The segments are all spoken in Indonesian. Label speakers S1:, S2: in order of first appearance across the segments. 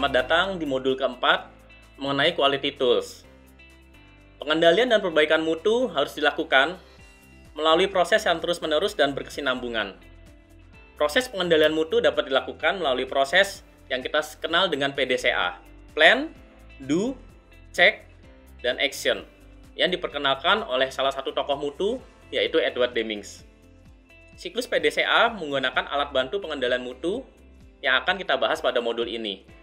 S1: Selamat datang di modul keempat mengenai quality tools. Pengendalian dan perbaikan mutu harus dilakukan melalui proses yang terus-menerus dan berkesinambungan. Proses pengendalian mutu dapat dilakukan melalui proses yang kita kenal dengan PDCA, Plan, Do, Check, dan Action, yang diperkenalkan oleh salah satu tokoh mutu, yaitu Edward Demings. Siklus PDCA menggunakan alat bantu pengendalian mutu yang akan kita bahas pada modul ini.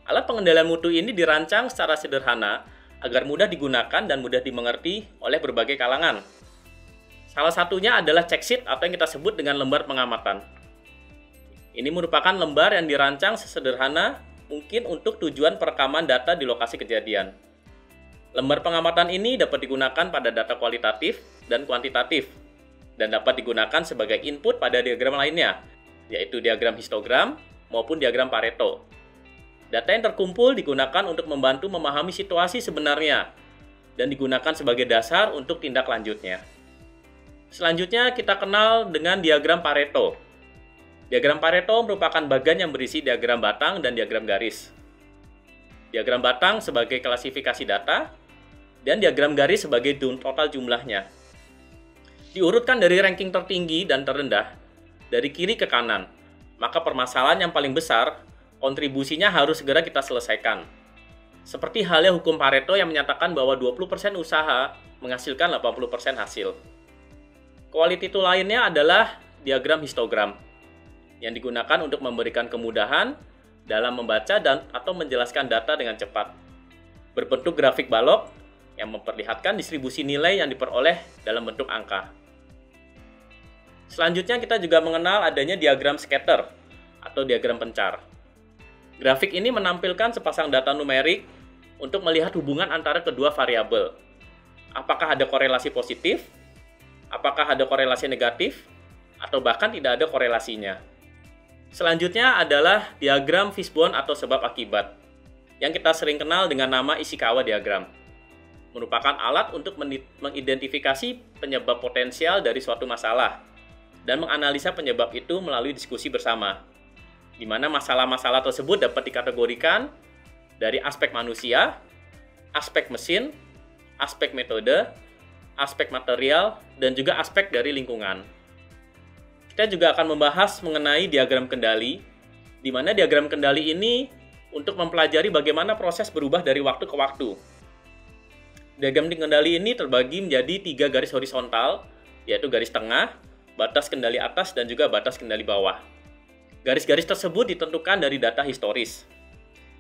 S1: Alat pengendalian mutu ini dirancang secara sederhana agar mudah digunakan dan mudah dimengerti oleh berbagai kalangan. Salah satunya adalah check sheet atau yang kita sebut dengan lembar pengamatan. Ini merupakan lembar yang dirancang sesederhana mungkin untuk tujuan perekaman data di lokasi kejadian. Lembar pengamatan ini dapat digunakan pada data kualitatif dan kuantitatif, dan dapat digunakan sebagai input pada diagram lainnya, yaitu diagram histogram maupun diagram Pareto. Data yang terkumpul digunakan untuk membantu memahami situasi sebenarnya dan digunakan sebagai dasar untuk tindak lanjutnya. Selanjutnya kita kenal dengan diagram Pareto. Diagram Pareto merupakan bagian yang berisi diagram batang dan diagram garis. Diagram batang sebagai klasifikasi data dan diagram garis sebagai total jumlahnya. Diurutkan dari ranking tertinggi dan terendah dari kiri ke kanan, maka permasalahan yang paling besar kontribusinya harus segera kita selesaikan. Seperti halnya hukum Pareto yang menyatakan bahwa 20% usaha menghasilkan 80% hasil. Quality tool lainnya adalah diagram histogram yang digunakan untuk memberikan kemudahan dalam membaca dan atau menjelaskan data dengan cepat. Berbentuk grafik balok yang memperlihatkan distribusi nilai yang diperoleh dalam bentuk angka. Selanjutnya kita juga mengenal adanya diagram scatter atau diagram pencar. Grafik ini menampilkan sepasang data numerik untuk melihat hubungan antara kedua variabel. Apakah ada korelasi positif, apakah ada korelasi negatif, atau bahkan tidak ada korelasinya. Selanjutnya adalah diagram fishbone atau sebab akibat, yang kita sering kenal dengan nama Ishikawa diagram. Merupakan alat untuk mengidentifikasi penyebab potensial dari suatu masalah dan menganalisa penyebab itu melalui diskusi bersama, di mana masalah-masalah tersebut dapat dikategorikan dari aspek manusia, aspek mesin, aspek metode, aspek material, dan juga aspek dari lingkungan. Kita juga akan membahas mengenai diagram kendali, di mana diagram kendali ini untuk mempelajari bagaimana proses berubah dari waktu ke waktu. Diagram kendali ini terbagi menjadi 3 garis horizontal, yaitu garis tengah, batas kendali atas, dan juga batas kendali bawah. Garis-garis tersebut ditentukan dari data historis.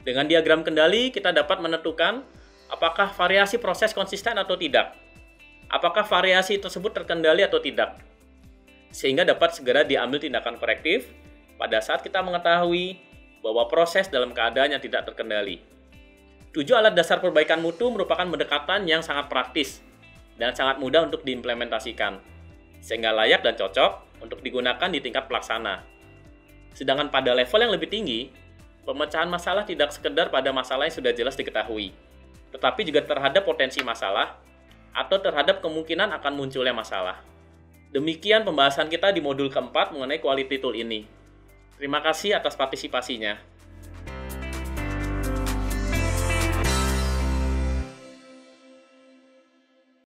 S1: Dengan diagram kendali, kita dapat menentukan apakah variasi proses konsisten atau tidak. Apakah variasi tersebut terkendali atau tidak. Sehingga dapat segera diambil tindakan korektif pada saat kita mengetahui bahwa proses dalam keadaan yang tidak terkendali. 7 alat dasar perbaikan mutu merupakan pendekatan yang sangat praktis dan sangat mudah untuk diimplementasikan, sehingga layak dan cocok untuk digunakan di tingkat pelaksana. Sedangkan pada level yang lebih tinggi, pemecahan masalah tidak sekedar pada masalah yang sudah jelas diketahui, tetapi juga terhadap potensi masalah atau terhadap kemungkinan akan munculnya masalah. Demikian pembahasan kita di modul keempat mengenai quality tool ini. Terima kasih atas partisipasinya.